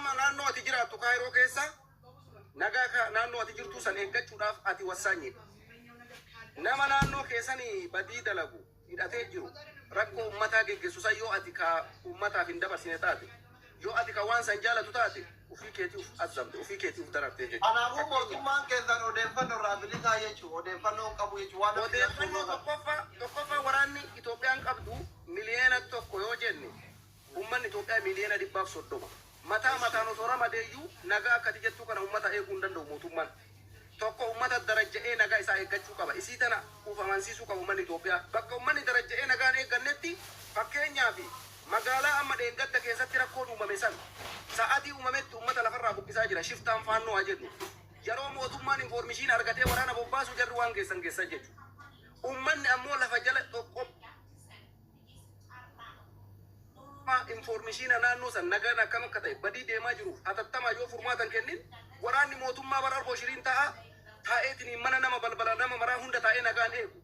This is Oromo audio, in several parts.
nama naannoo ati jiraattu Kaayiroo keessa nagaa naannoo ati jirtu san eeggachuudhaaf ati wasaanyi nama naannoo keessanii badii dalagu hidhatee jiru rakkoo ummataa geggeessu sayyoo ati ka ummataaf hin dabarsine taate yoo ati ka waan san jaalatu taate ufii keetiif azamte ufii keetiif darabtee jechuudha. Anaafuu mootummaan keessan odeeffannoo raabilitaa jechuudha. Odeeffannoo qabu jechuudha. Odeeffannoo tokkoffaa waraanni Itoophiyaan qabdu miliyoona tokko yoo jenne ummanni Itoophiyaa miliyoona 130. Mataan osoo ramadeeyyuu nagaa akkati jettuu kana ummata eeguu hin danda'u mootummaan. Tokko ummata darajja'ee nagaa isaa eeggachuu qaba. Isii tana ufamansiisuu qabu ummanni Itoophiyaa. Bakka ummanni darajja'ee nagaan eeggannetti fakkeenyaaf magaalaa amma dheengadda keessatti rakkoon uumame san sa'aatii uumametti ummata lafarraa buqqisaa jira. Shiftaan faannoo haa jennu. Yeroo mootummaan infoormeeshinii argatee waraana bobbaasu jarri waan geessan jechuudha. Ummanni ammoo lafa jala infoormeeshina naannoo san nagaan akkam akka ta'e badii deemaa jiruuf hatattamaa yoo furmaatan kennin waraanni mootummaa bara arboo shiriin taa'eetiin mana nama balbala nama maraa hunda taa'ee nagaan eegu.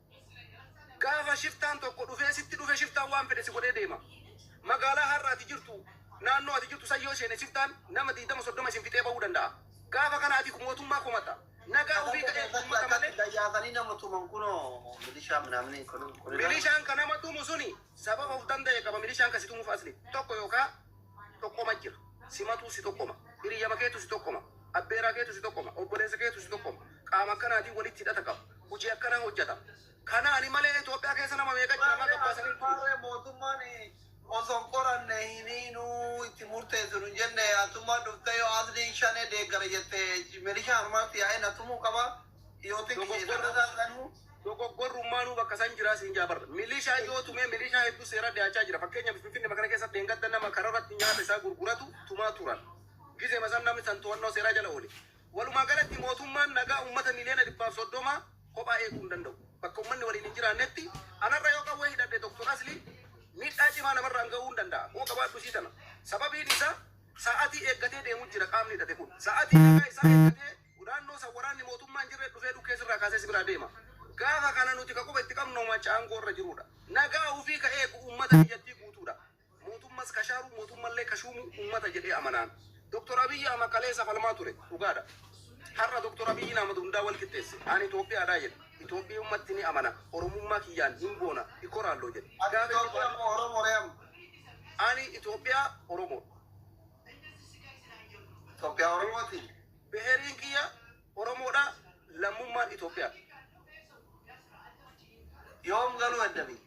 Gaafa shiftaan tokko dhufee sitti dhufe shiftaan waan fedhe si godhee deema. Magaalaa har'aati jirtu naannoo ati jirtu sayyoo isheen shiftaan nama 20-30 isin fixee bahuu danda'a. Gaafa kana ati mootummaa komata. Nagaa ofii ka'ee ummata malee. Dayyaatanii nama tuman kunoo milishaa minamni kun. Milishaan kan nama tumu suni sababa of danda'e qaba milishaan kasi tumuuf asli. Tokko yookaan tokkoma jira. Simatu si tokkoma. Hiriyyama keetu si tokkoma. Abbeeraa keetu si tokkoma. Obboleessa keetu si tokkoma. Qaama akkanaatiin walitti hidhata qaba. Hojii akkanaa hojjeta. Kanaani malee Itoophiyaa keessa nama meeqa jira nama qabbaasanii tumu. Mootummaan osoo qoranne hiniinuu itti murteessu jenne atummaa dhuftee yoo asliin shanee deeggara jettee milishaan maatti yaa'ee natumuu qaba. Dogoggorrummaanuu bakka san jiraa siin jaabarra. Milishaa yoo tumee milishaa hedduu seera dhiyaachaa jira. Fakkeenyaaf Finfinnee makana keessatti dheengadda nama kararratti nyaata isaa gurguratu tumaa turan. Gizee masan namni san to'annoo seeraa jala oole. Walumaa galatti mootummaan nagaa uummata miliyoona 130 kophaa eeguu hin danda'u. Bakka uummanni waliin hin jiraannetti anarra yoo qawwee hidhadhe Dr. Asli miidhaa cimaa namarraan gahuu hin danda'a. Koo qabaadhu sii tana. Sababiin isaa sa'aatii eeggatee deemuu jira qaamni hidhate kun. Sa'aatii nagaa isaa eeggatee naannoo san waraanni mootummaan jirre dhufee dhukkee sirraa kaasee si biraa deema. Gaafa kana nuti ka quba itti qabnu macha aangoo irra jirudha. Nagaa ofii ka eegu uummata biyyattii guutuudha. Mootummas kashaaru mootummallee kashuumu uummata jedhee amanaan. Dr. Abiyyi ama kaleessa falmaa ture dhugaadha. Har'a Dr. Abiyyi nama hundaa wal qixxeesse. Ani Itoophiyaadhaa jedhe. Itoophiyaa ummatti ni amana. Oromummaa kiyyaan hin boona. Ikoraalloo jedhe. Ani Itoophiyaa Oromoo. Itoophiyaa Oromooti. Beheriin kiyya Oromoodha lammummaan Itoophiyaa. Yoom galuu addami.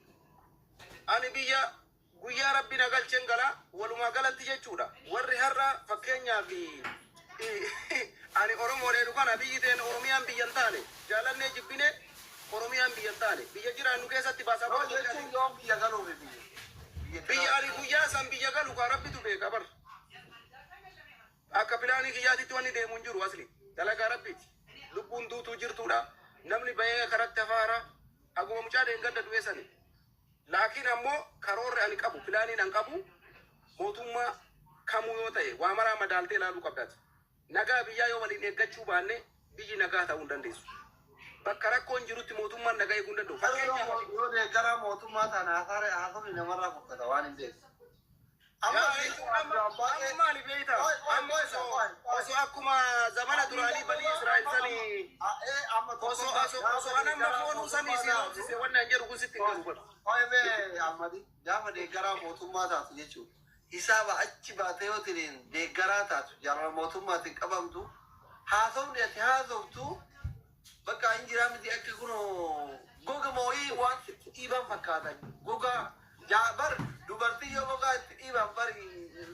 Ani biyya guyyaa rabbi na galcheen gala walumaa galatti jechuudha. Warri har'a fakkeenyaaf ani Oromoo dheedu kana biyyi teen Oromiyaan biyyan taane jaalannee jibbine Oromiyaan biyyan taane biyya jiraannu keessatti baasaa jechuun yoom biyya galuuf biyya ani guyyaa san biyya galu kaa rabbitu beeka bar. Akka pilaanii kiyyaatitti wanni deemu hin jiru asli dalagaa rabbiiti. Lubbuun duutuu jirtuudha. Namni bahee karatti hafaara aguma mucaa dheengadda du'ee sani. Laakiin ammoo karoorri ani qabu pilaaniin an qabu mootummaa kamuu yoo ta'e waa maraa madaaltee ilaaluu qabdaati. Nagaa biyyaa yoo waliin eeggachuu baanne biyyi nagaa ta'uu hin dandeessu. Bakka rakkoon jirutti mootummaan nagaa eeguu hin danda'u. Fakkeenyaaf yoo deeggara mootummaa tana haasofni namarraa fukkata waan hin beeku. Maali beeyta? Osoo akkuma zamana duraanii banii Israa'el sanii osoo anamma foonuu samii si hoobsise wannan jedhu kun sitti hin galu godha. Oye Ahmadi gaafa deeggaraa mootummaa taatu jechuudha. Hisaaba achi baatee yoo tiriin deeggaraa taatu jaalala mootummaatiin qabamtu haasofni ati haasoftu bakka hin jiraa miti akka kun goga moo'ii waan dhiiban fakkaatan goga jaabar dubartii yoo gogaa itti dhiiban bari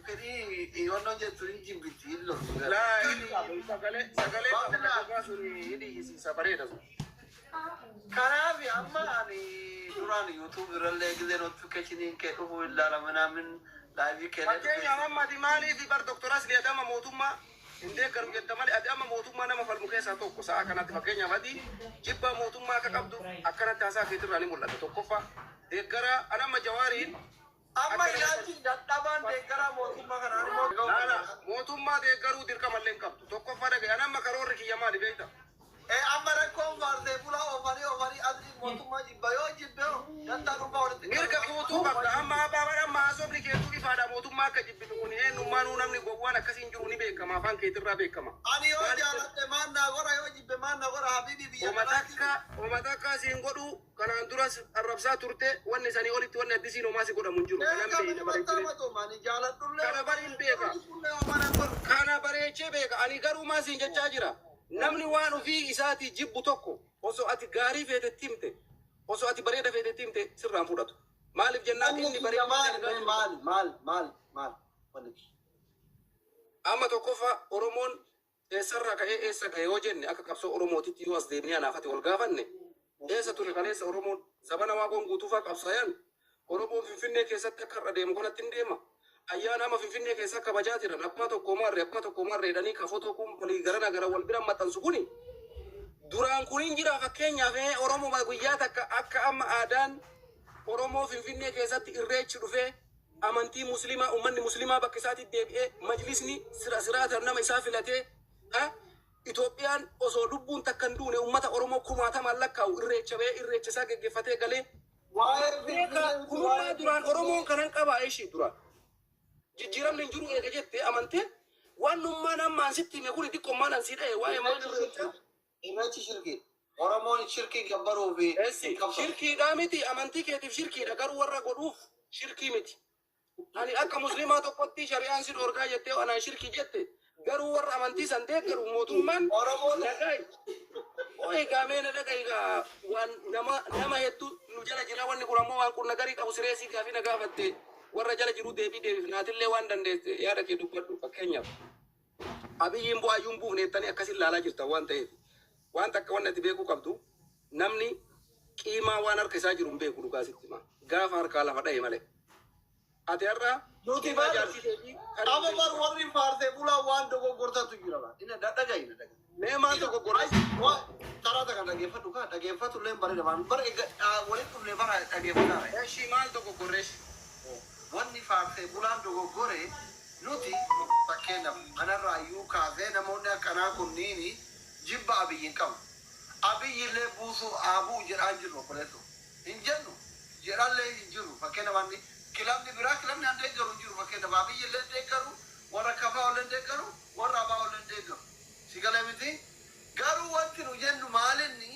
fedhii wannoon jettu hin jibbiti illo. Sagalee gogaa suni hidhiisiisa bareeda sun. Kanaaf amma ani duraan YouTube irrallee gisee notifikashiniin kee dhufuu ilaala manaamin laayivii kee. Fakkeenyaaf amma maaliif bar Dr. Asli adama mootummaa hin deeggaru jetta malee ati amma mootummaa nama falmu keessaa tokko sa'a kanatti fakkeenyaaf ati jibba mootummaa akka qabdu akkanatti haasaa keetirraa ni mul'ata. Tokkoffaa deeggara anamma Jawaariin amma ilaalchi dadhabaan deeggaraa mootummaa kanaan mootummaa deeggaruu dirqamallee hin qabdu. Tokkoffaa dhagaye anamma karoorri kiyya maali beekta? Amma rakkoon baartee bulaa oofanii asli mootummaa jibba yoo jibbeeho dantaa dhuunfaa walitti mirga guutuu qabda amma abbaa amma haasofni keetuu ifaadha mootummaa akka jibbitu kun eenyummaanuu namni gowwaan akkasiin jiru ni beekama afaan keetirraa beekama ani yoo jaaladhe maannaa gora yoo jibbe maannaa gora habiibii biyya oma takka siin godhu kanaan duras arrabsaa turte wanni sanii olitti wanni addisiin homaa si godhamu hin jiru kana bariin beeka kana bareechee beeka ani garuu maa siin jechaa jira namni waan ofii isaati jibbu tokko osoo ati gaarii feetetti himte osoo ati bareeda feetetti himte sirraan fudhatu maaliif jennaan inni bareeda maal amma tokkoffaa Oromoon eessarraa ka'ee eessa ga'e yoo jenne akka qabsoo Oromootitti yoo as deemnee anaafate wal gaafanne eessa ture kaleessa Oromoon sabana waaqoon guutuufaa qabsaayan Oromoon Finfinnee keessatti akka irra deemu kanatti hin deema ayyaana amma Finfinnee keessa kabajaa jiran abbaa tokko marre jedhanii kafotoo kun walii gara wal bira maxxansu kuni duraan kun hin jira fakkeenyaaf Oromoo guyyaa takka akka amma aadaan Oromoo Finfinnee keessatti irreechi dhufee amantii muslimaa ummanni muslimaa bakka isaatti deebi'ee majlisni siraatan nama isaa filatee Itoophiyaan osoo lubbuun takka hin duune ummata Oromoo kumaatamaan lakkaa'u irreecha isaa geggeeffatee galee kunummaa duraan Oromoon kanan qabaa ishii duraan jijjiiramni hin jiru eega jettee amantee waan nummaan ammaan sitti hime kun xiqqommaan ansii dha'e waa'ee maal irreechi shirkii Oromoon shirkii gabbaruu fi shirkiidhaa miti amantii keetiif shirkiidha garuu warra godhuuf shirkii miti ani akka muslimaa tokkotti shari'aan si dhorgaa jettee anaan shirkii jette garuu warra amantii san deeggaru mootummaan nagai oye gaamena nagai waan nama hedduu nu jala jira wanni kun ammoo waan kun nagarii qabu sireesii gaafi na gaafatte warra jala jiru deebiif naatillee waan dandeesse yaada kee dubbadhu fakkeenyaaf abiyyiin bu'aayyuun buufneettanii akkasin laalaa jirtan waan ta'eef waan takka waan ati beekuu qabdu namni qiimaa waan harka isaa jiru hin beeku dhugaasitti ma gaafa harkaa lafa dha'e malee ati har'a nuti amma bar warri faarsee bulaa waan dogoggortatu jira ina dhaga'i mee maal dogoggorra tarata kan dhageeffatu illee bareeda waan bar walitti dhufnee bara dhageeffata eshi maal dogoggorreesh wanni faarsee bulaan dogoggore nuti fakkeenyaaf kanarraa iyyuu kaasee namoonni akkanaa kunniini jibba abiyyiin qabu abiyyillee buusuu aabuu jedhaa jiru obboleetto hin jennu jedhallee hin jiru fakkeenyaaf wanni kilabni biraa kilabni an deeggaru hin jiru fakkeenyaaf abiyyillee deeggaru warra kafaa olleen deeggaru warra abaa olleen deeggaru si galee miti garuu wanti nu jennu maalinni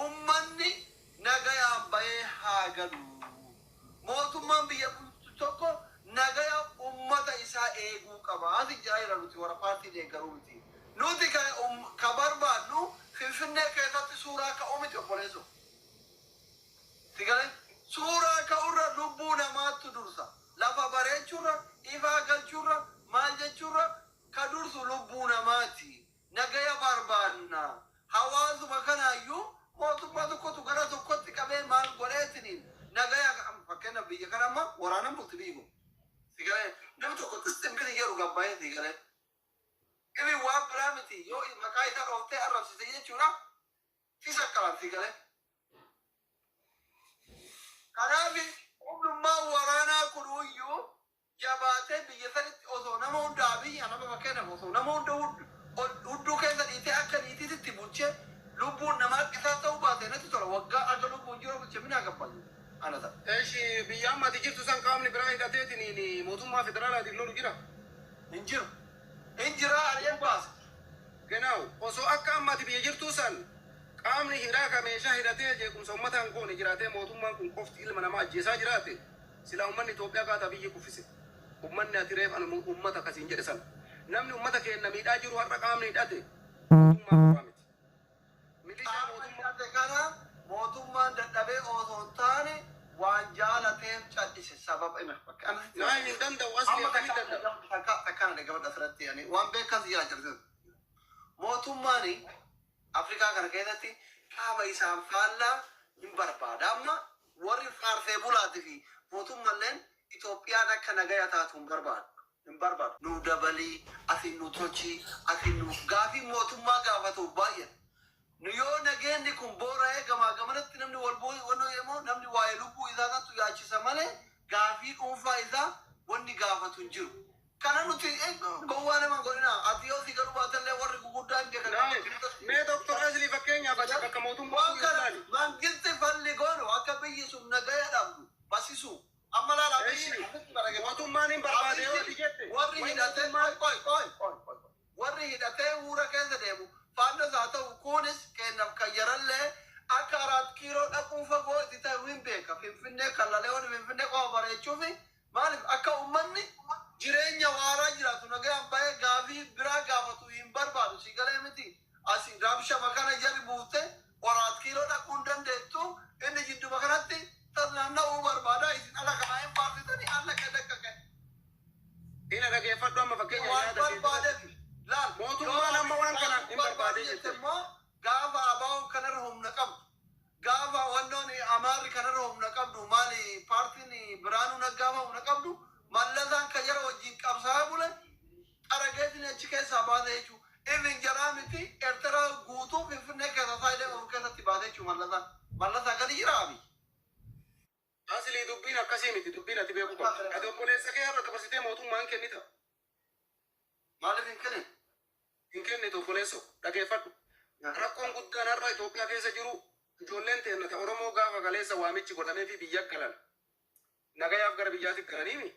ummanni nagayaan bahee haa galu mootummaan biyya tokko nagaya ummata isaa eeguu qaba ati jaayira nuti warra paartii deeggaruu miti nuti ka barbaadnu Finfinnee keessatti suuraa ka'uu miti obboleessu si galee suuraa ka'urra lubbuu namaattu dursa lafa bareechurra ifaa galchurra maal jechuurra ka dursu lubbuu namaati nagaya barbaadna hawaasuma kanaayyuu mootummaa tokkotu gara tokkotti qabee maal godheetiniin nagaya fakkeenya biyya kana amma waraanan bulti biigu si galee namni tokko simbiri yeroo gabbaa'ee si galee ibi waan biraa miti yoo maqaa isaa dhooftee arrabsite jechuudha si sakkalaan si galee kanaaf humnummaa waraanaa kunuuyyuu jabaatee biyya sanitti osoo nama hundaa biyya nama fakkeenyaaf osoo nama hunda hudduu keessa dhiitee akka dhiititti bulchee lubbuun namaa qisaa ta'uu baatee natti tola waggaa akka lubbuun jiru bulchee minaa gabbaayu anata. Eeshi biyya ammaati jirtu san qaamni biraa hidhateetiin mootummaa federaalaatiin lolu jira. Hin jiru. Hin jira aliyeen baasa. Genau osoo akka ammaati biyya jirtu san qaamni hidhaa ka meeshaa hidhatee jeequmsa uummataan goone jiraatee mootummaan kun qofti ilma namaa ajjeesaa jiraate sila uummanni Itoophiyaa kaata biyyi kuffise. Uummanni ati reef anu uummata akkasiin jedhe san namni uummata keenya miidhaa jiru har'a qaamni hidhate mootummaa miti. Milishaa mootummaa kana mootummaan dadhabee osoo taane waan jaalateef caddise sababa ima fakkaan. Naa hin danda'u asli akkamiin danda'u. Fakkaan dhagabadha asirratti yaani waan beekas yaa jirtu. Mootummaani Afrikaa kana keessatti qaama isaan faallaa hin barbaada amma warri faarsee bulaatii fi mootummalleen Itoophiyaan akka nagaya taatu hin barbaadu. Nu dabalii asin nu tolchii asin nu gaafii mootummaa gaafatu baay'ee. Nu yoo nageenni kun boora'ee gamaa gamanatti namni wal bu'u immoo namni waa'ee lubbuu isaatu yaachisa malee gaafii dhuunfaa isaa wanni gaafatu hin jiru. Kana nuti gowwaa nama godhina ati yoo si garuu baatallee warri gurguddaan mee doktor Asli fakkeenyaaf akka mootummaa mangisti falli goonu akka biyyi sun nagaya dhabdu basisu amma laala biyyi mootummaan hin barbaade yoo ati jette warri hidhatee uura keessa deemu faandas haa ta'u kunis kennaaf kan yarallee akka 4 kiiloo dhaquun fagoo itti ta'u hin beeka finfinnee kallalee wani finfinnee qofa bareechuufi maaliif akka ummanni jireenya waaraa jiraatu nagaan baay'ee gaafii biraa gaafatu hin barbaadu si galee miti asi raabsha makana jarri buute 4 kiiloo dhaquun dandeettu inni jidduma kanatti tasnaanna'uu barbaada isin ala kanaa hin baarsitanii alla qedaqqaqe ina dhageeffadhu amma fakkeenya waan barbaadeef laal mootummaan amma waan kana hin barbaade jette immoo gaafa abaa'oon kanarra humna qabdu gaafa wannoon amaarri kanarra humna qabdu maali paartiin biraanuu naggaafa humna qabdu mallasaan ka jara wajjin qabsaa bule xarageetiin achi keessaa baate jechuu ifin jaraa miti eertara guutuu finfinnee keessa saayidee of keessatti baate jechuu mallasaa gadi jiraabi Asli dubbiin akkasii miti dubbiin ati beeku qaba ati obboleessa kee har'a dabarsitee mootummaan kennita maaliif hin kennitu obboleesso dhageeffadhu rakkoon guddaan har'a Itoophiyaa keessa jiru ijoolleen teennata Oromoo gaafa galeessa waamichi godhamee fi biyya galan nagayaaf gara biyyaatti galaniimi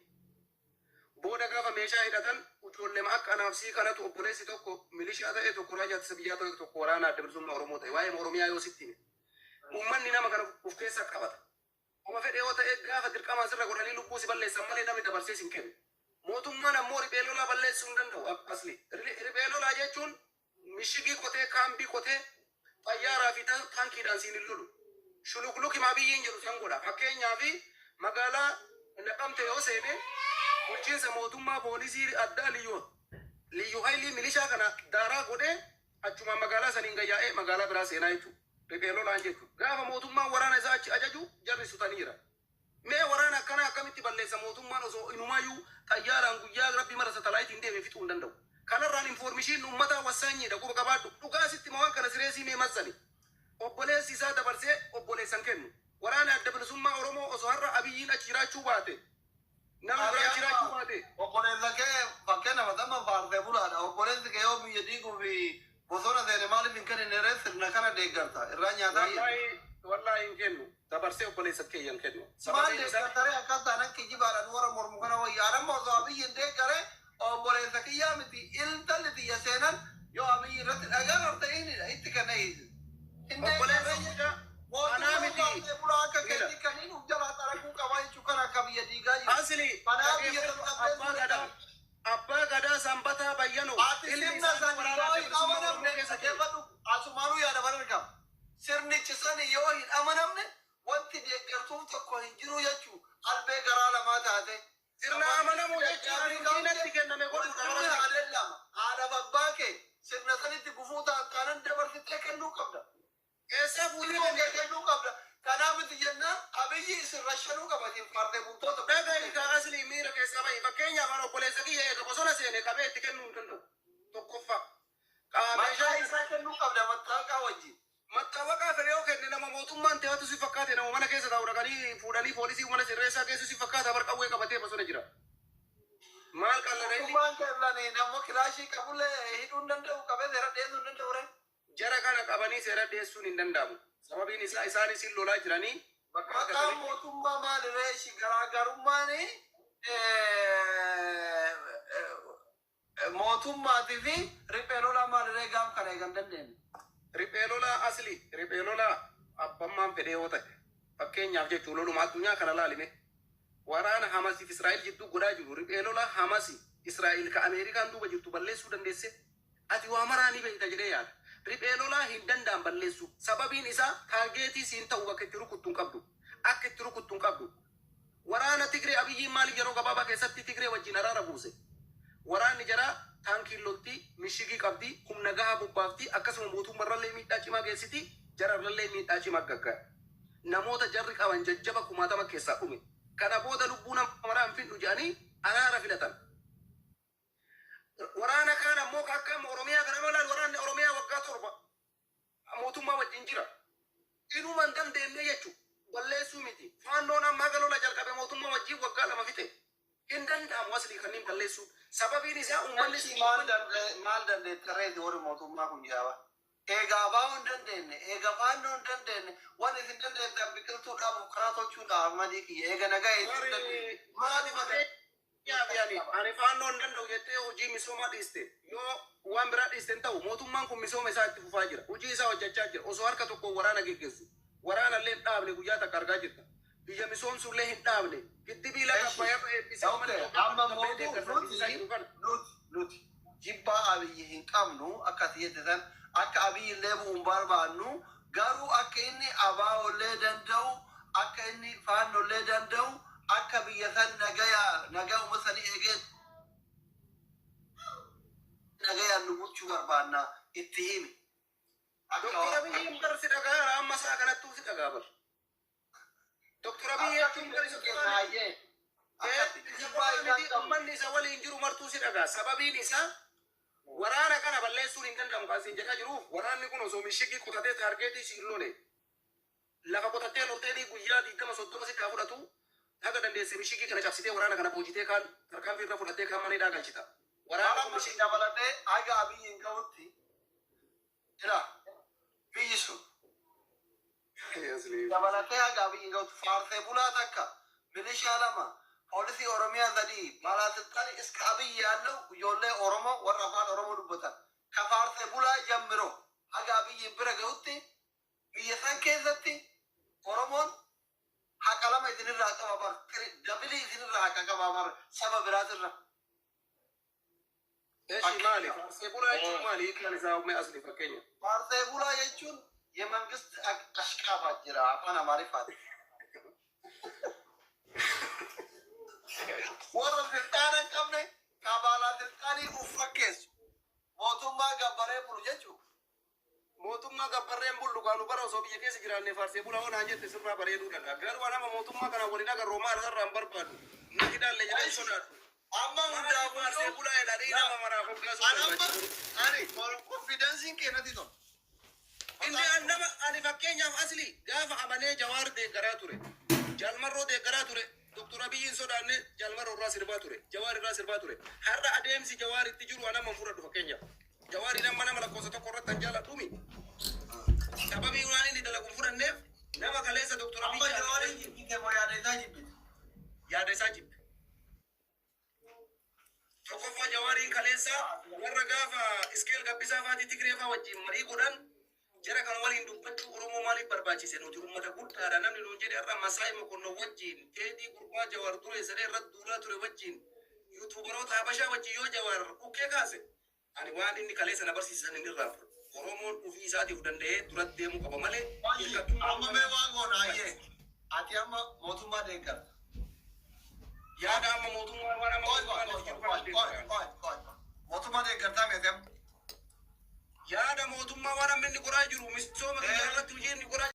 booda gaafa meeshaa hidhatan ijoollee akka anaafsii kanatu obboleessi tokko milishaa ta'e tokko raajaa biyyaa ta'e tokko waraana adda bilisummaa Oromoo ta'e waa'ee Oromiyaa yoo sitti uummanni nama kana of keessa qabata oma fedhe yoo ta'e gaafa dirqamaa sirra godhanii lubbuu si balleessan malee namni dabarsee sin kennu mootummaan ammoo riphee lolaa balleessuu hin danda'u Asli riphee lolaa jechuun mishigii qotee kaambii qotee xayyaaraa fi taankiidhaan siin hin lolu shulukluki maa biyyiin jedhu san godha fakkeenyaaf magaalaa naqamte yoo seene bulchiinsa mootummaa poolisii addaa liyyuu haylii milishaa kana daaraa godhee achuma magaalaa saniin gayyaa'ee magaalaa biraa seenaa jechuudha riphee lolaan jechuudha gaafa mootummaan waraana isaa achi ajaju jarri sutaniira mee waraana akkana akkamitti balleessa mootummaan osoo inumayyuu xayyaaraan guyyaa rabbi mara satalaayitiin deemee fixuu hin danda'u kanarraan informishiin uummataa wasaanyiidha quba qabaadhu dhugaasitti waan kana sireesii mee massani obboleessi isaa dabarsee obboleessan kennu waraana adda bilisummaa Oromoo osoo har'a abiyyiin achi jiraachuu baate nama biraa jiraachuu baate obboleessa kee fakkeenyaaf nama baartee bulaadha obboleessi kee yoo biyya diiguu fi bosona seene maaliif hin kennine sirna kana deeggarta irraa nyaataa wallahi hin kennu dabarsee obboleessa kee hin kennu maal deeggartare akkasaan akka jibaadhaan warra mormu kana wayyaadhamma osoo abiyyiin deeggare obboleessa kiyyaa miti iltalli xiyya seenan yoo abiyyi irratti dhagaan horta'inidha itti kenna hiisi obboleessa anaa miti akka keetti kaniin uf jalaa xaraguu qabaa jechuu kan akka biyya diigaa jiru Asli kanaa biyya abbaa gadaa sanbataa bayyanu asumaanuu yaada barargama sirnichi sani yoo hin amanamne wanti deeggartuuf tokko hin jiru jechuu albee garaa lamaa taate sirna amanamu jechuun diinatti kenname godhu haadhaaf abbaa kee sirna sanitti gufuu ta'an kaanan dabarsitee kennuu qabda eessa fuutee kennuu qabda kanaaf itti jennaan abiyyi isin rashanuu qabatiin fardee bultoota dhagai ka Asli miira keessa bahi fakkeenyaaf an obboleessa kiyya eega bosona seene qabee itti kennuu hin danda'u tokkoffaa meeshaa isaa kennuu qabda mattaaqaa wajjin mattaawaqaa fedhe yoo kenne nama mootummaan teewatu si fakkaate nama mana keessa taa'u dhaqanii fuudhanii poolisii mana sirreessaa keessa si fakkaata bar qawwee qabatee bosona jira maal qalladha inni mootummaan keellanii nammoo kilaashii qabullee hidhuu hin danda'u qabee seera dhiyeessuu hin danda'u re jara kana qabanii seera dhiyeessuun hin danda'amu sababiin isaa isaanis hin lolaa jiranii maqaan mootummaa maaliree ishi garaagarummaani mootummaatii fi riphee lolaa maaliree gaaf kana eegan dandeenye riphee lolaa Asli riphee lolaa abbammaan fedhee yoo ta'e fakkeenyaaf jechuun loluma addunyaa kana laalime waraana Hamasiif Israa'el jidduu godhaa jiru riphee lolaa Hamasi Israa'el ka Ameerikaan duuba jirtu balleessuu dandeesse ati waa maraanii beekta jedhee yaada riphee lolaa hin danda'an balleessu sababiin isaa taargeetii siin ta'u akka itti rukuttuun qabdu waraana Tigree abiyyiin maaliif yeroo gabaabaa keessatti Tigree wajjin araara buuse waraanni jaraa taankiin lolti mishigii qabdi humna gahaa bobbaafti akkasuma mootummarrallee miidhaa cimaa geessiti jararrallee miidhaa cimaa gaggaa namoota jarri qaban jajjaba kumaatama keessaa dhume kana booda lubbuu nama maraa hin fidhu jedhanii araara filatan waraana kaan ammoo akkam Oromiyaa kana malaan waraanni Oromiyaa waggaa 7 mootummaa wajjin jira inuma hin dandeenye jechuu balleessuu miti faannoon ammaa galola jalqabe mootummaa wajjin waggaa 2 fixe hin danda'amu Asli kanneen balleessuu sababiin isaa uummanni maal dandeettarreeti warri mootummaa kun jaaba. Egaa baa'uu hin dandeenye, egaa faannoo hin dandeenye, waan isin dandeettan biqiltuu dhaabu karaa tolchuu dhaaba madii kiyya. Eega nagaa isin dandeenye. Maali malee? Ani faannoo hin danda'u jettee hojii misoomaa dhiiste. Yoo waan biraa dhiiste hin ta'u mootummaan kun misooma isaa itti fufaa jira. Hojii isaa hojjechaa jira. Osoo harka tokkoon waraana geggeessu. Waraana illee hin dhaabne guyyaa takka argaa jirta. Biyya misoomsu illee hin dhaabne. Giddibii laga abbayyaa eebbisee amma nuti jibbaa abiyyi hin qabnu akkasii jettan akka abiyyi illee bu'uun barbaannu garuu akka inni abaa'ollee danda'u akka inni faannollee danda'u akka biyya san nagaa uummasanii eegee nagayaan nu bulchuu barbaanna itti himi. Doktor Abiyyiin bar si dhagaa amma isaa kanattuu si dhagaa bar. Doktor Abiyyi akkum bar si dhagaa. Ummanni isa waliin jiru martuu si dhagaa. Sababiin isaa waraana kana balleessuun hin danda'amu kan isin jedhaa jiruuf waraanni kun osoo mishigii qotatee taargeetii si hin lole. Lafa qotattee lolteetii guyyaa 20-30 si kaa fudhatu haga dandeesse mishigii kana cabsitee waraana kana boojitee kaan tarkaanfii irra fudhattee kaan manee dhaagalchita. Waraana kun mishigii dabalatee haga abiyyiin ga'utti jira. Biyyi sun dabalatee haga abiyyiin ga'utti faarsee bulaa takka milishaa lama poolisii oromiyaa sadii baalaasixxani iska abiyyi yaallau ijoollee oromoo warra afaan oromoo dubbatan ka faarsee bulaa jammiro haga abiyyiin bira ga'utti biyya san keessatti oromoon haqa lama isinirraa qaba bar dabilii isinirraa haqa qaba bar saba biraatirra. Mali, faarsee bulaa jechuun maali? Hiikkaan isaa uumee asli fakkeenya. Faarsee bulaa jechuun የመንግስት አሽቃባጭ ጅራ አፋን አማሪፋት ወረ ስልጣን ቀምኔ ካባላ ስልጣኒ ኡፈኬስ ሞቱማ ገበሬ ቡሉ ጀቹ ሞቱማ ገበሬን ቡሉ ካኑ በረው ሶ ብየ ኬስ ጅራኔ ፋርሴ ቡላ ሆነ አንጀት ስራ በሬዱ ደጋ ገር ዋና ሞቱማ ከና ወዲና ገሮማ አልሰራም በርባዱ ነግዳለ ጀዳ ይሶዳቱ አማ ሙዳ ፋርሴ ቡላ ያዳሪ ናማ ማራ ፈጋሱ አኒ ኮንፊደንሲን ከነቲ ነው Inni annama ani fakkeenyaaf asli gaafa amanee Jawaar deeggaraa ture. Jalmarroo deeggaraa ture. Doktor Abiyyiin sodaanne Jalmarroo irraa sirbaa ture. Jawaar irraa sirbaa ture. Har'a adeemsi Jawaar itti jiru anama fudhadhu fakkeenyaaf. Jawaar nama nama lakkoofsa tokko irratti an jaaladhumi. Sababii waan inni dalagu fudhanneef nama kaleessa Doktor Abiyyi Jawaar jibbite moo yaada isaa jibbite? Yaada isaa jibbe. Tokkoffaa Jawaariin kaleessa warra gaafa iskeel gabbisaa faatii Tigree faa wajjin marii godhan jara kan waliin dubbachuu oromoo maaliif barbaachise nuti ummata guddaadha namni nuun jedhe irra masaa'ii mokonno wajjiin teedii gurbaa Jawaar ture sadee irratti duulaa ture wajjiin yuutuubaroota habashaa wajjin yoo Jawaar ukkee kaase ani waan inni kaleessa na barsiisan inni irraa oromoon ufii isaatiif danda'ee duratti deemuu qaba malee amma mee waan goonaayyee ati amma mootummaa deeggarta yaada amma mootummaa waan amma mootummaa deeggartaa meeqam yaada mootummaa waan amma inni qoraa jiru misooma biyya irratti hojii inni qoraa